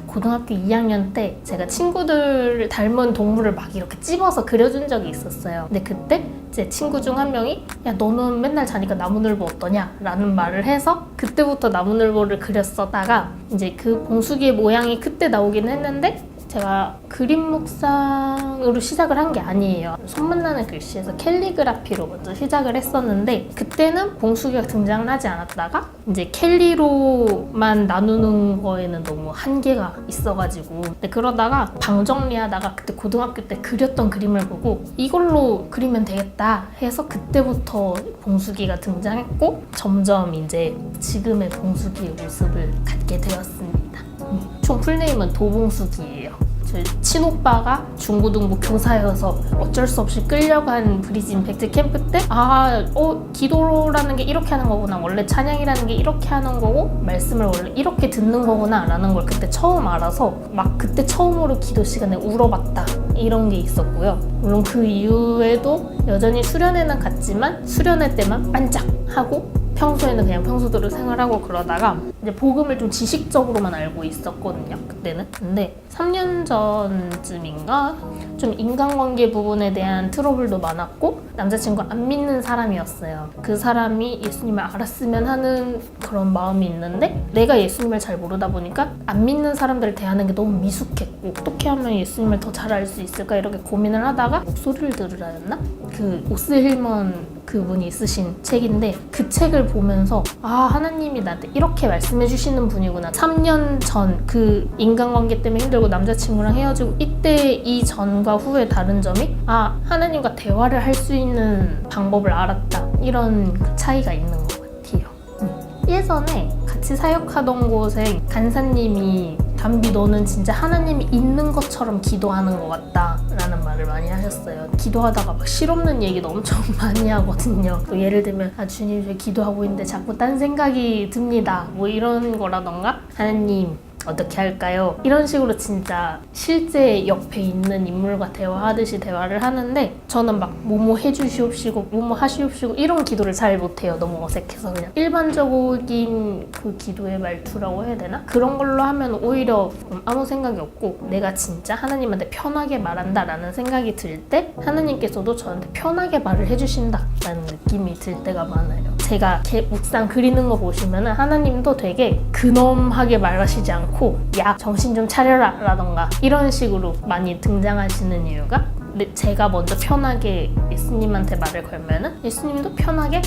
고등학교 2학년 때 제가 친구들 닮은 동물을 막 이렇게 찝어서 그려준 적이 있었어요. 근데 그때 제 친구 중 한 명이 야 너는 맨날 자니까 나무늘보 어떠냐? 라는 말을 해서 그때부터 나무늘보를 그렸었다가 이제 그 봉숙이의 모양이 그때 나오긴 했는데 제가 그림 묵상으로 시작을 한 게 아니에요. 손만 나는 글씨에서 캘리그라피로 먼저 시작을 했었는데 그때는 봉숙이가 등장을 하지 않았다가 이제 캘리로만 나누는 거에는 너무 한계가 있어가지고 근데 그러다가 방 정리하다가 그때 고등학교 때 그렸던 그림을 보고 이걸로 그리면 되겠다 해서 그때부터 봉숙이가 등장했고 점점 이제 지금의 봉숙이의 모습을 갖게 되었습니다. 총 풀네임은 도봉숙이에요. 저희 친오빠가 중고등부 교사여서 어쩔 수 없이 끌려간 브리지 임팩트 캠프 때 기도라는 게 이렇게 하는 거구나, 원래 찬양이라는 게 이렇게 하는 거고 말씀을 원래 이렇게 듣는 거구나 라는 걸 그때 처음 알아서 막 그때 처음으로 기도 시간에 울어봤다 이런 게 있었고요. 물론 그 이후에도 여전히 수련회는 갔지만 수련회 때만 반짝하고 평소에는 그냥 평소대로 생활하고 그러다가 이제 복음을 좀 지식적으로만 알고 있었거든요, 그때는. 근데 3년 전쯤인가 좀 인간관계 부분에 대한 트러블도 많았고 남자친구가 안 믿는 사람이었어요. 그 사람이 예수님을 알았으면 하는 그런 마음이 있는데 내가 예수님을 잘 모르다 보니까 안 믿는 사람들을 대하는 게 너무 미숙했고 어떻게 하면 예수님을 더 잘 알 수 있을까 이렇게 고민을 하다가 목소리를 들으라였나? 그 오스힐먼 그분이 쓰신 책인데 그 책을 보면서 하나님이 나한테 이렇게 말씀해 주시는 분이구나. 3년 전 그 인간관계 때문에 힘들고 남자친구랑 헤어지고 이때 이 전과 후의 다른 점이 하나님과 대화를 할 수 있는 방법을 알았다. 이런 차이가 있는 것 같아요. 예전에 같이 사역하던 곳에 간사님이 담비 너는 진짜 하나님이 있는 것처럼 기도하는 것 같다 라는 말을 많이 하셨어요. 기도하다가 막 실없는 얘기도 엄청 많이 하거든요. 또 예를 들면 주님 저 기도하고 있는데 자꾸 딴 생각이 듭니다 뭐 이런 거라던가 하나님 어떻게 할까요? 이런 식으로 진짜 실제 옆에 있는 인물과 대화하듯이 대화를 하는데 저는 막 뭐뭐 해주시옵시고 뭐뭐 하시옵시고 이런 기도를 잘 못해요. 너무 어색해서 그냥 일반적인 그 기도의 말투라고 해야 되나? 그런 걸로 하면 오히려 아무 생각이 없고 내가 진짜 하나님한테 편하게 말한다라는 생각이 들 때 하나님께서도 저한테 편하게 말을 해주신다라는 느낌이 들 때가 많아요. 제가 묵상 그리는 거 보시면 하나님도 되게 근엄하게 말하시지 않고 야 정신 좀 차려라 라던가 이런 식으로 많이 등장하시는 이유가 제가 먼저 편하게 예수님한테 말을 걸면은 예수님도 편하게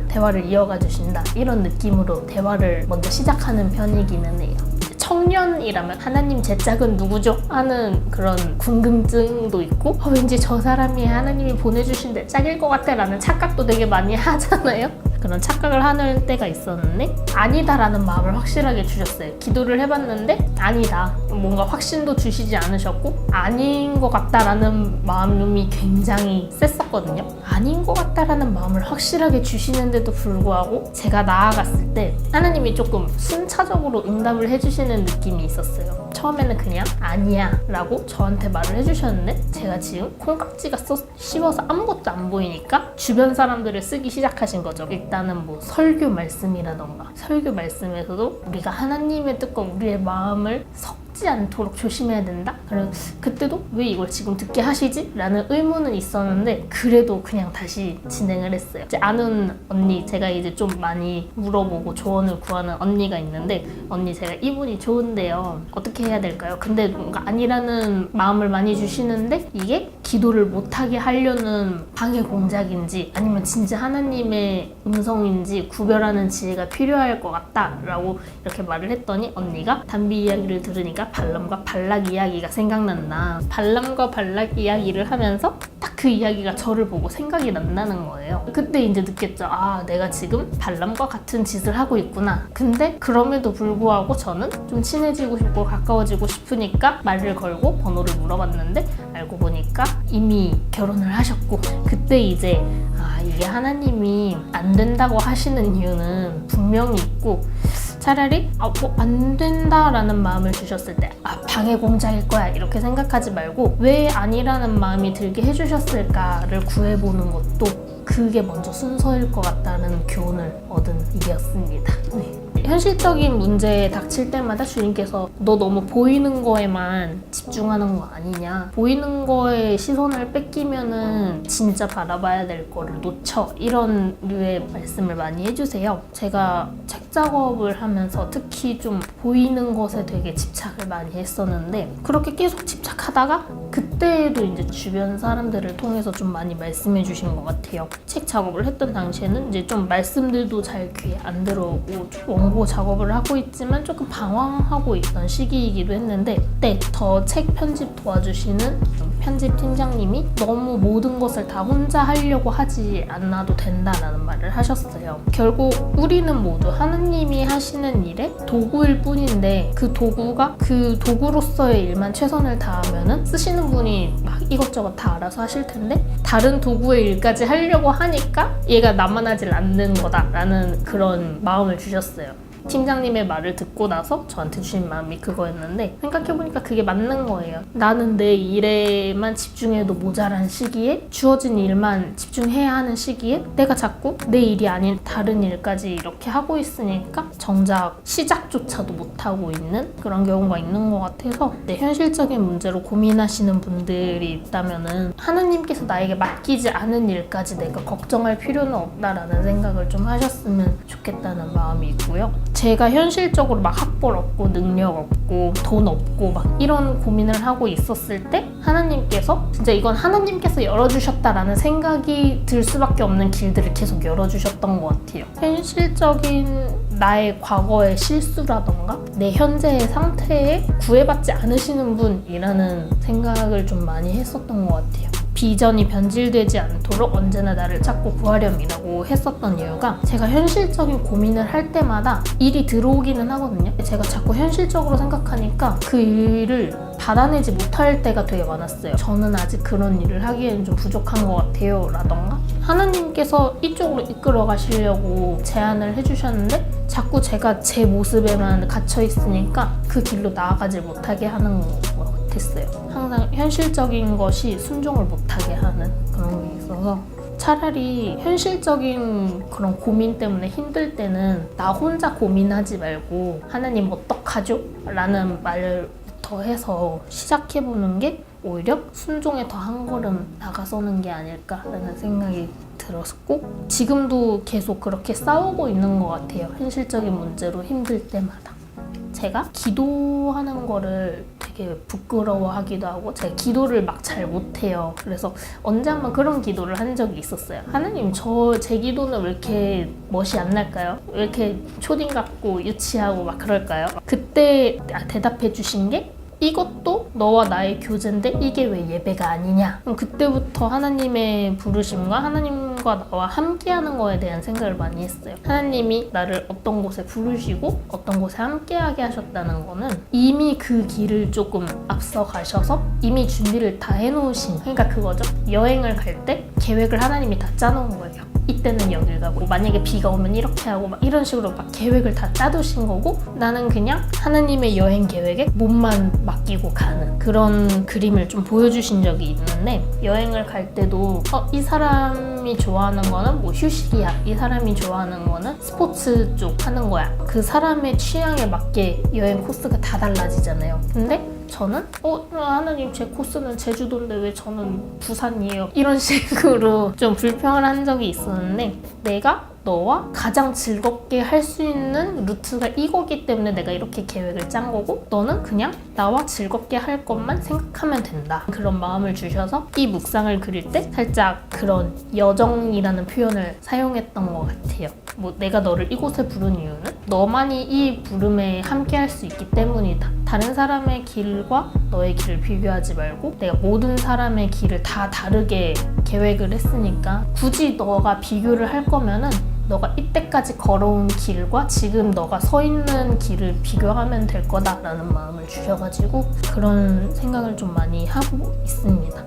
대화를 이어가 주신다 이런 느낌으로 대화를 먼저 시작하는 편이기는 해요. 청년이라면 하나님 제 짝은 누구죠? 하는 그런 궁금증도 있고 왠지 저 사람이 하나님이 보내주신 내 짝일 것 같아 라는 착각도 되게 많이 하잖아요. 그런 착각을 하는 때가 있었는데 아니다라는 마음을 확실하게 주셨어요. 기도를 해봤는데 아니다. 뭔가 확신도 주시지 않으셨고 아닌 것 같다라는 마음이 굉장히 셌었거든요. 아닌 것 같다라는 마음을 확실하게 주시는데도 불구하고 제가 나아갔을 때 하나님이 조금 순차적으로 응답을 해주시는 느낌이 있었어요. 처음에는 그냥 아니야 라고 저한테 말을 해주셨는데 제가 지금 콩깍지가 씹어서 아무것도 안 보이니까 주변 사람들을 쓰기 시작하신 거죠. 일단은 뭐 설교 말씀이라던가 설교 말씀에서도 우리가 하나님의 뜻과 우리의 마음을 섞지 않도록 조심해야 된다? 그래서 그때도 왜 이걸 지금 듣게 하시지? 라는 의문은 있었는데 그래도 그냥 다시 진행을 했어요. 이제 아는 언니, 제가 이제 좀 많이 물어보고 조언을 구하는 언니가 있는데 언니 제가 이분이 좋은데요. 어떻게 해야 될까요? 근데 뭔가 아니라는 마음을 많이 주시는데 이게 기도를 못하게 하려는 방해 공작인지 아니면 진짜 하나님의 음성인지 구별하는 지혜가 필요할 것 같다 라고 이렇게 말을 했더니 언니가 담비 이야기를 들으니까 발람과 발락 이야기가 생각난다. 발람과 발락 이야기를 하면서 딱 그 이야기가 저를 보고 생각이 난다는 거예요. 그때 이제 느꼈죠. 내가 지금 발람과 같은 짓을 하고 있구나. 근데 그럼에도 불구하고 저는 좀 친해지고 싶고 가까워지고 싶으니까 말을 걸고 번호를 물어봤는데 알고 보니까 이미 결혼을 하셨고 그때 이제 이게 하나님이 안 된다고 하시는 이유는 분명히 있고 차라리 안 된다라는 마음을 주셨을 때 방해 공작일 거야 이렇게 생각하지 말고 왜 아니라는 마음이 들게 해주셨을까를 구해보는 것도 그게 먼저 순서일 것 같다는 교훈을 얻은 일이었습니다. 현실적인 문제에 닥칠 때마다 주님께서 너 너무 보이는 거에만 집중하는 거 아니냐, 보이는 거에 시선을 뺏기면은 진짜 바라봐야 될 거를 놓쳐, 이런 류의 말씀을 많이 해주세요. 제가 책 작업을 하면서 특히 좀 보이는 것에 되게 집착을 많이 했었는데, 그렇게 계속 집착하다가 그때도 이제 주변 사람들을 통해서 좀 많이 말씀해 주신 것 같아요. 책 작업을 했던 당시에는 이제 좀 말씀들도 잘 귀에 안 들어오고 원고 작업을 하고 있지만 조금 방황하고 있던 시기이기도 했는데, 그때 더 책 편집 도와주시는 편집 팀장님이 너무 모든 것을 다 혼자 하려고 하지 않아도 된다라는 말을 하셨어요. 결국 우리는 모두 하느님이 하시는 일의 도구일 뿐인데, 그 도구가 그 도구로서의 일만 최선을 다하면은 쓰시는 분이 막 이것저것 다 알아서 하실 텐데, 다른 도구의 일까지 하려고 하니까 얘가 나만하질 않는 거다라는 그런 마음을 주셨어요. 팀장님의 말을 듣고 나서 저한테 주신 마음이 그거였는데, 생각해보니까 그게 맞는 거예요. 나는 내 일에만 집중해도 모자란 시기에, 주어진 일만 집중해야 하는 시기에 내가 자꾸 내 일이 아닌 다른 일까지 이렇게 하고 있으니까 정작 시작조차도 못하고 있는 그런 경우가 있는 것 같아서, 현실적인 문제로 고민하시는 분들이 있다면은 하나님께서 나에게 맡기지 않은 일까지 내가 걱정할 필요는 없다라는 생각을 좀 하셨으면 좋겠다는 마음이 있고요. 제가 현실적으로 막 학벌 없고 능력 없고 돈 없고 막 이런 고민을 하고 있었을 때, 하나님께서 진짜 이건 하나님께서 열어주셨다라는 생각이 들 수밖에 없는 길들을 계속 열어주셨던 것 같아요. 현실적인 나의 과거의 실수라던가 내 현재의 상태에 구애받지 않으시는 분이라는 생각을 좀 많이 했었던 것 같아요. 비전이 변질되지 않도록 언제나 나를 찾고 구하렴이라고 했었던 이유가, 제가 현실적인 고민을 할 때마다 일이 들어오기는 하거든요. 제가 자꾸 현실적으로 생각하니까 그 일을 받아내지 못할 때가 되게 많았어요. 저는 아직 그런 일을 하기에는 좀 부족한 것 같아요 라던가, 하나님께서 이쪽으로 이끌어 가시려고 제안을 해주셨는데 자꾸 제가 제 모습에만 갇혀 있으니까 그 길로 나아가지 못하게 하는 것 같았어요. 항상 현실적인 것이 순종을 못하게 하는 그런 게 있어서, 차라리 현실적인 그런 고민 때문에 힘들 때는 나 혼자 고민하지 말고 하나님 어떡하죠? 라는 말부터 해서 시작해보는 게 오히려 순종에 더 한 걸음 나가서는 게 아닐까라는 생각이 들었고, 지금도 계속 그렇게 싸우고 있는 것 같아요. 현실적인 문제로 힘들 때마다. 제가 기도하는 거를 되게 부끄러워하기도 하고, 제가 기도를 막 잘 못해요. 그래서 언제 한번 그런 기도를 한 적이 있었어요. 하나님, 제 기도는 왜 이렇게 멋이 안 날까요? 왜 이렇게 초딩 같고 유치하고 막 그럴까요? 그때 대답해 주신 게, 이것도 너와 나의 교제인데 이게 왜 예배가 아니냐? 그럼 그때부터 하나님의 부르심과 하나님과 나와 함께하는 거에 대한 생각을 많이 했어요. 하나님이 나를 어떤 곳에 부르시고 어떤 곳에 함께하게 하셨다는 거는 이미 그 길을 조금 앞서 가셔서 이미 준비를 다 해놓으신, 그러니까 그거죠. 여행을 갈 때 계획을 하나님이 다 짜놓은 거예요. 이때는 여길 가고, 만약에 비가 오면 이렇게 하고 막 이런 식으로 막 계획을 다 짜두신 거고, 나는 그냥 하나님의 여행 계획에 몸만 맡기고 가는 그런 그림을 좀 보여주신 적이 있는데, 여행을 갈 때도 이 사람이 좋아하는 거는 뭐 휴식이야, 이 사람이 좋아하는 거는 스포츠 쪽 하는 거야, 그 사람의 취향에 맞게 여행 코스가 다 달라지잖아요. 근데 저는 하나님, 제 코스는 제주도인데 왜 저는 부산이에요, 이런 식으로 좀 불평을 한 적이 있었는데, 내가 너와 가장 즐겁게 할 수 있는 루트가 이거기 때문에 내가 이렇게 계획을 짠 거고, 너는 그냥 나와 즐겁게 할 것만 생각하면 된다, 그런 마음을 주셔서 이 묵상을 그릴 때 살짝 그런 여정이라는 표현을 사용했던 것 같아요. 뭐 내가 너를 이곳에 부른 이유는 너만이 이 부름에 함께 할 수 있기 때문이다. 다른 사람의 길과 너의 길을 비교하지 말고, 내가 모든 사람의 길을 다 다르게 계획을 했으니까 굳이 너가 비교를 할 거면은 너가 이때까지 걸어온 길과 지금 너가 서 있는 길을 비교하면 될 거다라는 마음을 주셔가지고 그런 생각을 좀 많이 하고 있습니다.